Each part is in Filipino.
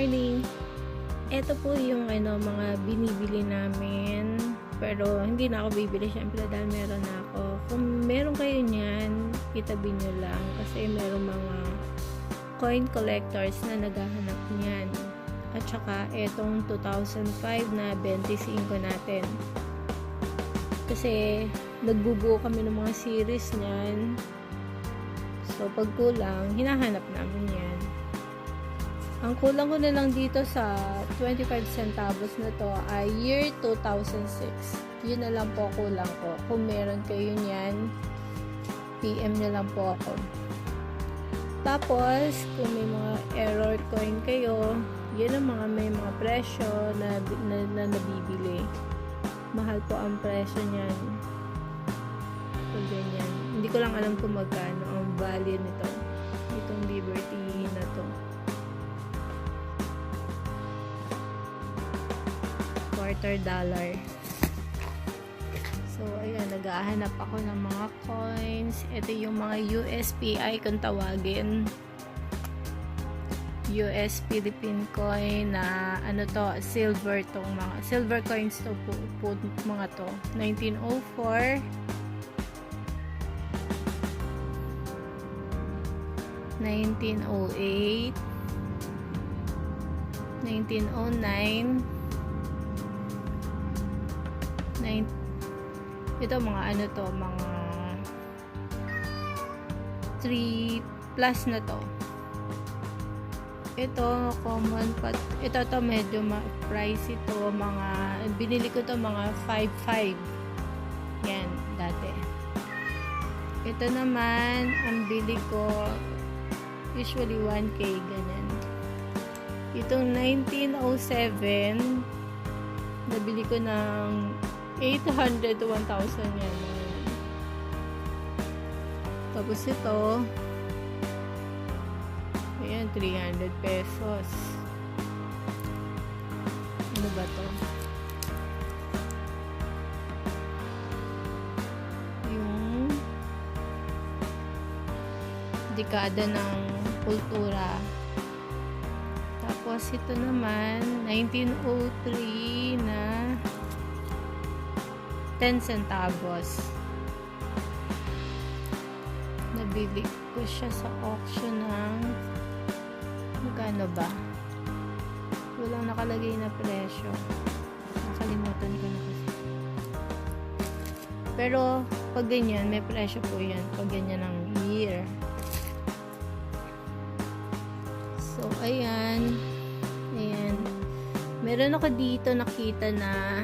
morning. Ito po yung mga binibili namin. Pero hindi na ako bibili syempre dahil meron na ako. Kung meron kayo niyan, itabi nyo lang kasi meron mga coin collectors na naghahanap niyan. At saka etong 2005 na 25 natin. Kasi nagbubuo kami ng mga series niyan. So pag kulang, hinahanap namin yan. Ang kulang ko na lang dito sa 25 centavos na to ay year 2006. Yun na lang po kulang ko. Kung meron kayo niyan, PM na lang po ako. Tapos, kung may mga error coin kayo, yun ang may mga presyo na nabibili. Mahal po ang presyo niyan. So, ganyan. Hindi ko lang alam kung magkano ang value nito. Itong Liberty na to. $1/4. So, ayan, naghahanap ako ng mga coins. Ito yung mga USPI kung tawagin. US Philippine coin na silver tong mga silver coins to po mga to. 1904, 1908, 1909, ito mga mga 3 plus na to. Ito common but ito to medyo pricey to, binili ko to mga 5.5. Yan dati. Ito naman ang bili ko usually 1K ganyan. Itong 1907 nabili ko ng 800 to 1,000 yan. Tapos ito, ayan, 300 pesos. Ano ba to? Yung dekada ng kultura. Tapos ito naman, 1903 na 10 centavos. Nabili ko siya sa auction ng magkano ba? Walang nakalagay na presyo. Nakalimutan ko na kasi. Pero pag ganyan, may presyo po yan. Pag ganyan ng year. So, ayan. Ayan. Meron ako dito nakita na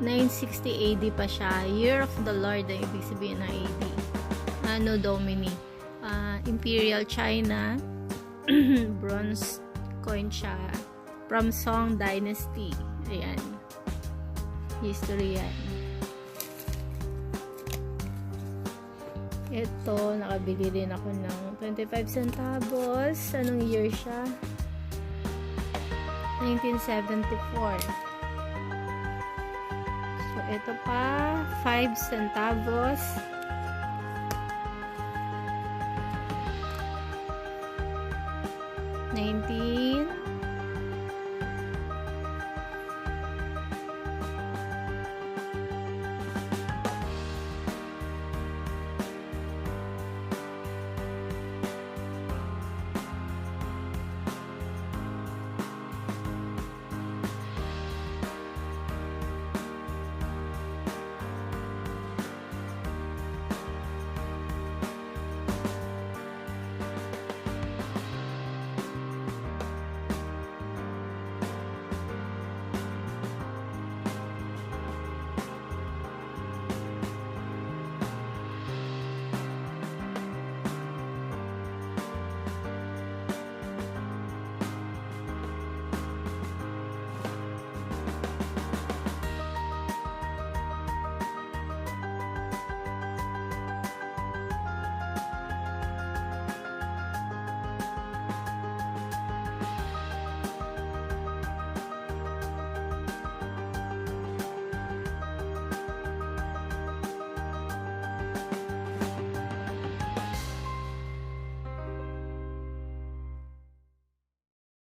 960 AD pa siya. Year of the Lord ang ibig sabihin na AD. Anno Domini. Imperial China. Bronze coin siya. From Song Dynasty. Ayan. History yan. Ito, nakabili din ako ng 25 centavos. Anong year siya? 1974. Ito pa, 5 centavos.